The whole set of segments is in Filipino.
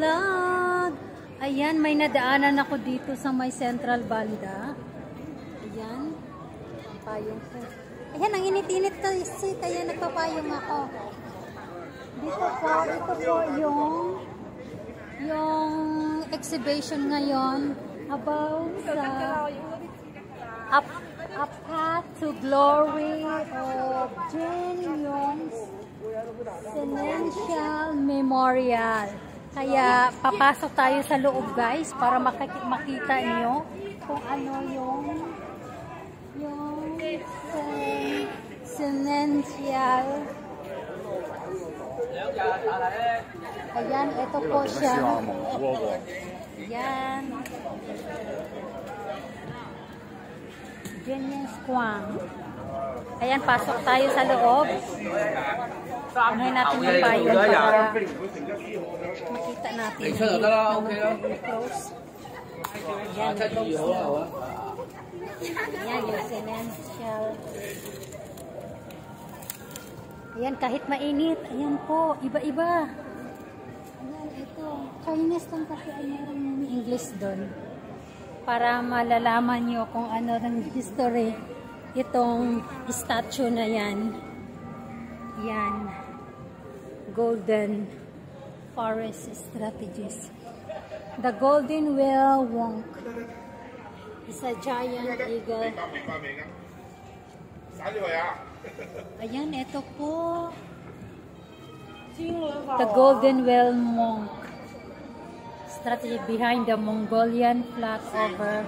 vlog. Ayan, may nadaanan ako dito sa may Central Banda. Ayan. Ang payong ko. Ayan, ang init-init kasi kaya nagpapayong ako. Dito po, ito po yung exhibition ngayon about sa A Path to Glory of Jin Yong's Senencial Memorial. Kaya papasok tayo sa loob guys para makita niyo kung ano yung Senencial. Ayan, ito po siya. Ayan. Genius Kwang. Ayan, pasok tayo sa loob. Unahin natin yung payong para makita natin. Ayan, yung Senencial. Ayan, kahit mainit. Ayan po, iba-iba. Ayan, ito. Chinese lang kasi ay merong English doon. Para malalaman nyo kung ano ng history itong statue na yan. Yan. Golden Forest Strategies. The Golden Whale Wonk is a giant eagle. Ayan, ito po. The Golden Whale Monk. Strategy behind the Mongolian flat over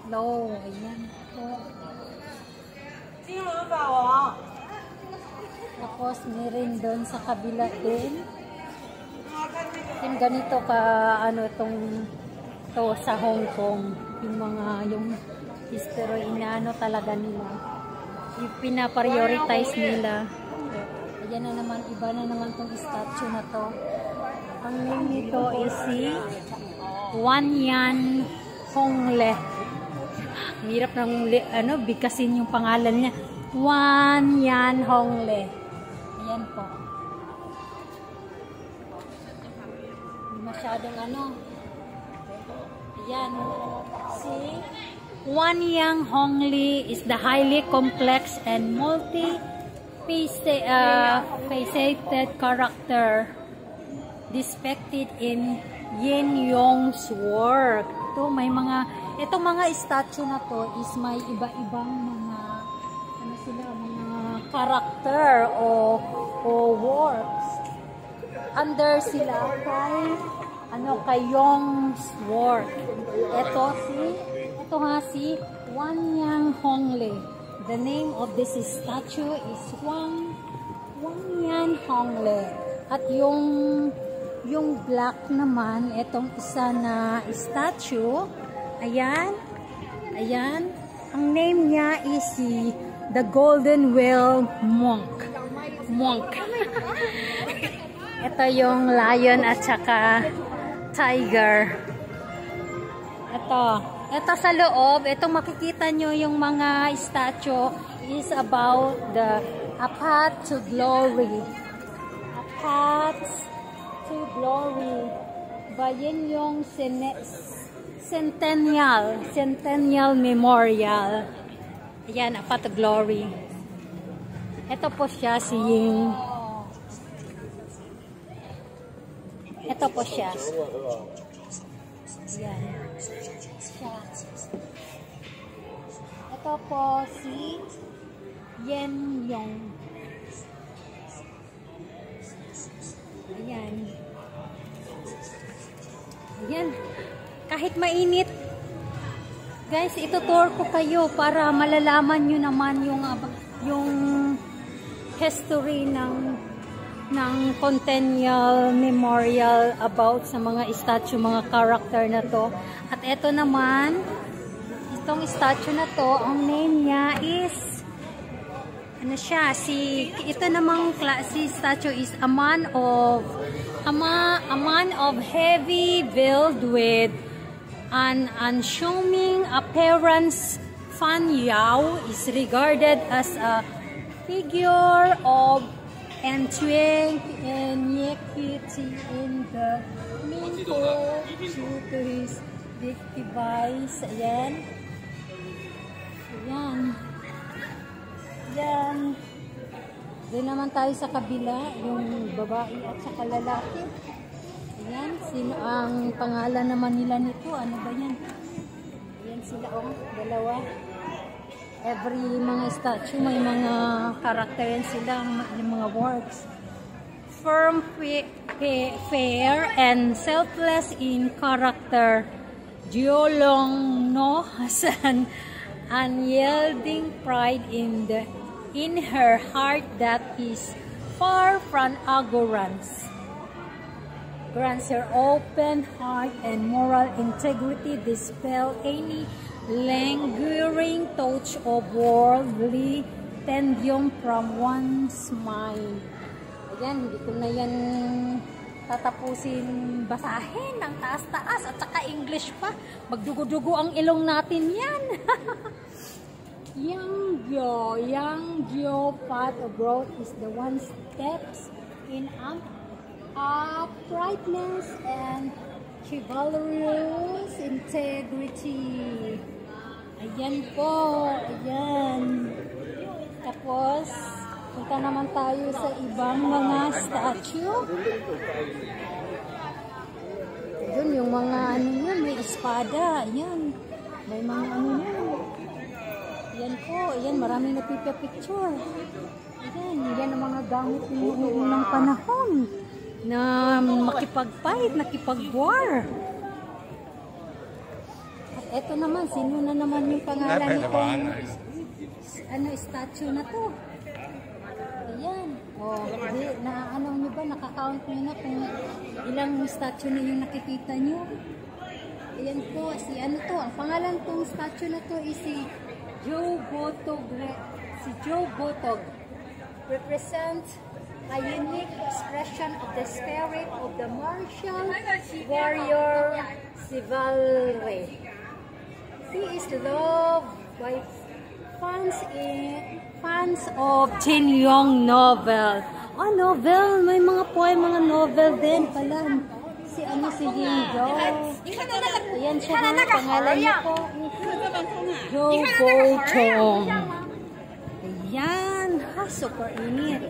low. Ayan po. Tapos meron doon sa kabila din. Yung ganito ka ano tong to sa Hong Kong. Yung history inaano talaga nila. Yung pinaprioritize nila. Ayan na naman, iba na naman tong statue na to. Ang name nito is si Wanyan Hongle. Hirap ng bigkasin yung pangalan niya. Wanyan Hongle. Ayan po. Masyadong Ayan. Si Wanyan Hongle is the highly complex and multi-faceted character depicted in Yin Yong's work. Itong mga statue na to is may iba-ibang mga mga character o works. Under sila kay Yong's work. Ito si Wanyan Hongle. The name of this statue is Wanyan Hongle. At yung black naman, itong isa na statue, ayan, ang name niya is the Golden Whale Monk. Ito yung lion at saka tiger. Ito sa loob, itong makikita nyo yung mga statue is about A Path to Glory. A Path to Glory by Yin Yong Centennial Memorial. Ayan, A Path to Glory. Ito po siya si Ying. Ito po siya. Ayan. Ito po si Yin Yong. Ayan. Ayan. Kahit mainit, guys, itutour ko kayo para malalaman nyo naman yung history ng Centennial Memorial about sa mga statue, mga character na to. At ito naman, itong statue na to, ang name niya is ito namang klase statue is a man of heavy build with an unassuming appearance. Fan Yao is regarded as a figure of enduring iniquity in the holds you to his big device. Ayan. Ayan. Ayan. Doon naman tayo sa kabila, yung babae at saka lalaki. Ayan. Sino ang pangalan naman nila nito? Ano ba yan? Ayan sila, oh. Dalawa. Every mga statue, may mga karakter yan sila, yung mga works. Firm, fair, and selfless in character. Jiolong no has an unyielding pride in her heart that is far from arrogance. Grants her open heart and moral integrity dispel any lingering touch of worldly tension from one's mind. Ayan, hindi ko na yan tatapusin basahin ng taas-taas at saka English pa. Magdugo-dugo ang ilong natin yan. Yang Gyo path of growth is the one steps in uprightness and chivalrous integrity. Ayan po, ayan. Tapos, punta naman tayo sa ibang mga statue. Doon yung mga ano yan, may espada. Ayan, may mga ano yan. Ayan po, ayan, maraming napipicture. Ayan, yan ang mga gamit ng unang panahon na makipag-fight, nakipag-war. At eto naman, sino na naman yung pangalan nitong ano, statue na to? Ayan. O, ano nyo ba? Nakakount nyo na kung ilang statue na yung nakikita nyo? Ayan po, si ano to? Ang pangalan tong statue na to is si Joe Botog. Si Joe Botog represents a unique expression of the spirit of the martial warrior chivalry. He is loved by fans of Jin Yong novel. Oh, novel. May mga poem, mga novel din pala. Si ano, si Jin Yong. Ayan siya na. Pangalan niya po. Jo Bo-tong. Ayan. Ha, super init.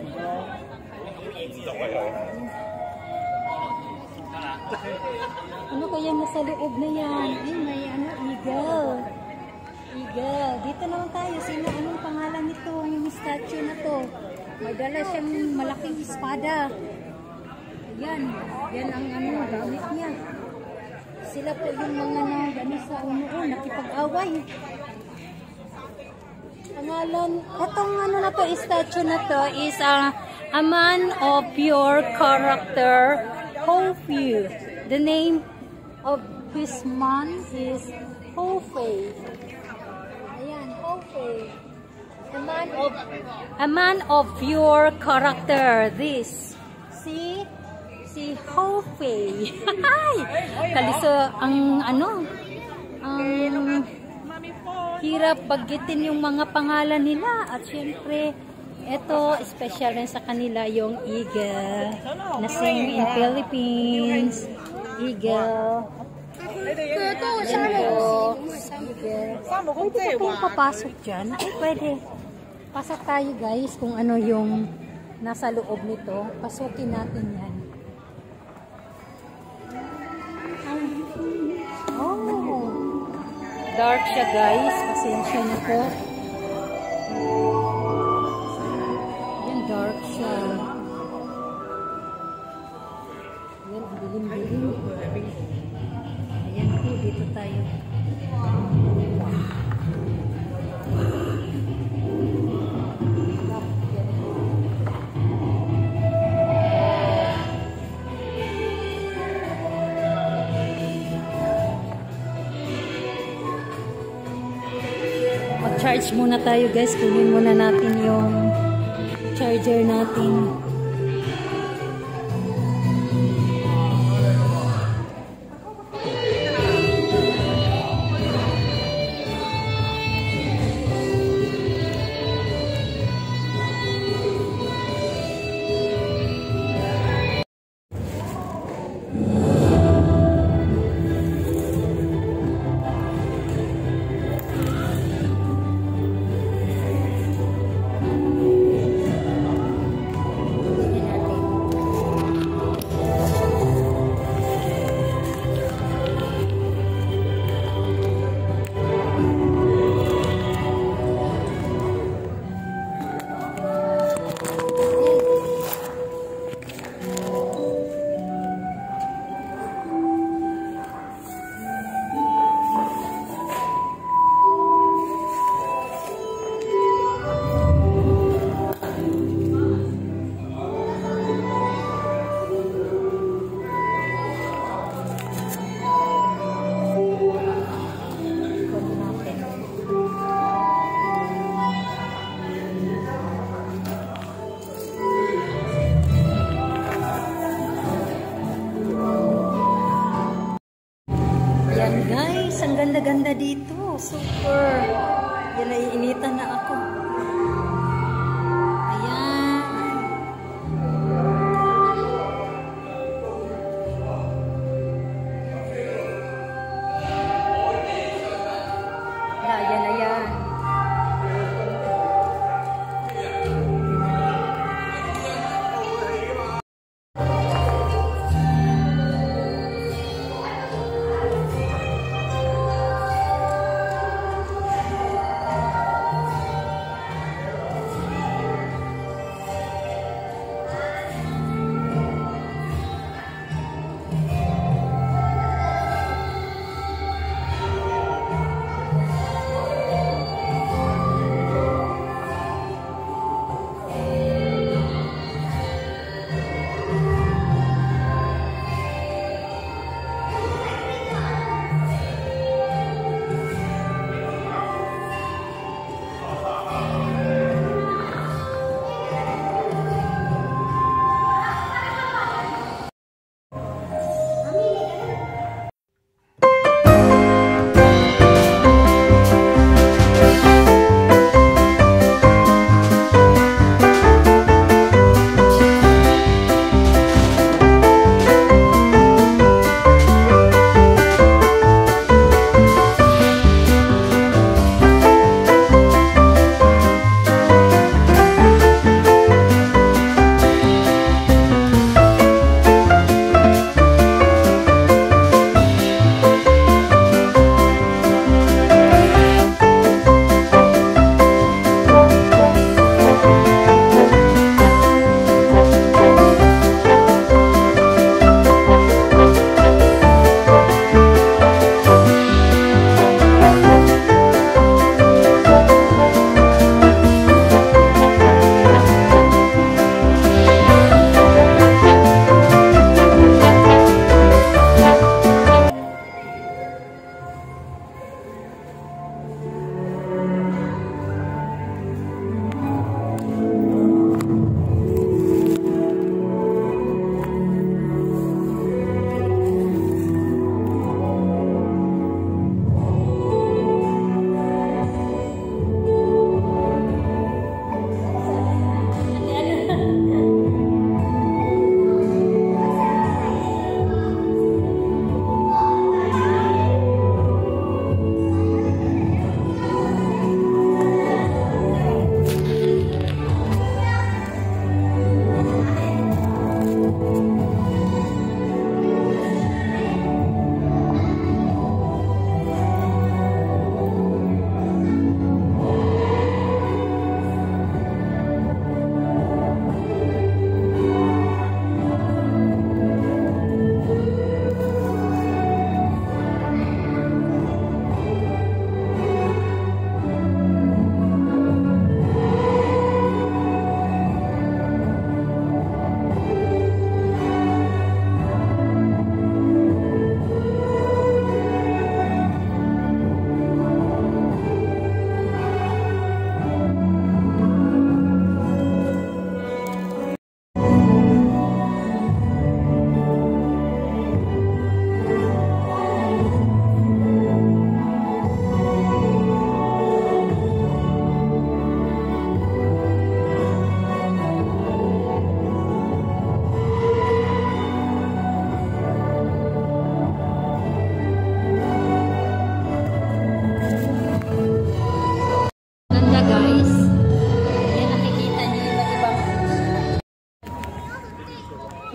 Ano kaya nasa loob na yan? Ay, may ano, eagle. Eagle. Dito naman tayo. Sino, anong pangalan nito? Yung statue na to. May dala siyang malaking espada. Ayan. Yan ang ano, gamit niya. Sila po yung mga gano'n sa uno, nakipag-away. Pangalan, etong ano na to, statue na to is a man of pure character, Ho-Fu. The name of this man is Ho-Fei. Ayan, Ho-Fei. A man of pure character. This. Si Ho-Fei. Kaliso ang ano, ang hirap bagitin yung mga pangalan nila. At syempre, ito, special rin sa kanila yung eagle na sing in Philippines. Eagle. Ito, eagle. Pwede pa kayong papasok dyan? Ay, pwede. Pasok tayo guys kung ano yung nasa loob nito. Pasukin natin yan. Oh, dark siya guys. Pasensya na po. Yan, dark siya. Yan, dilim-dilim. Ayan po, dito tayo. Mag-charge muna tayo guys. Kunin muna natin yung charger natin. ganda dito. Super. Yan, naiinitan na ako. Ayan. Ayan, ayan.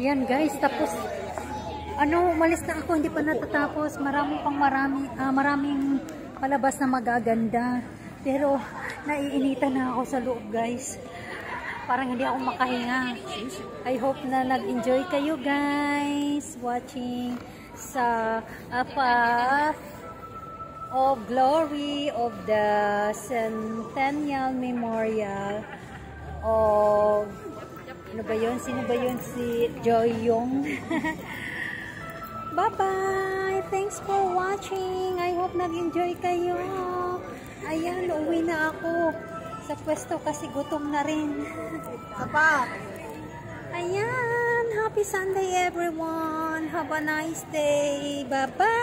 Yan guys, tapos umalis na ako, hindi pa natatapos. Maraming palabas na magaganda. Pero naiinitan na ako sa loob guys. Parang hindi ako makahinga. I hope na nag-enjoy kayo guys watching sa Path of Glory of the Centennial Memorial of ano ba yun? Sino ba yun? Si Joy Yung. Bye-bye! Thanks for watching! I hope nag-enjoy kayo. Ayan, uuwi na ako sa pwesto kasi gutom na rin. Apa? Ayan! Happy Sunday everyone! Have a nice day! Bye-bye!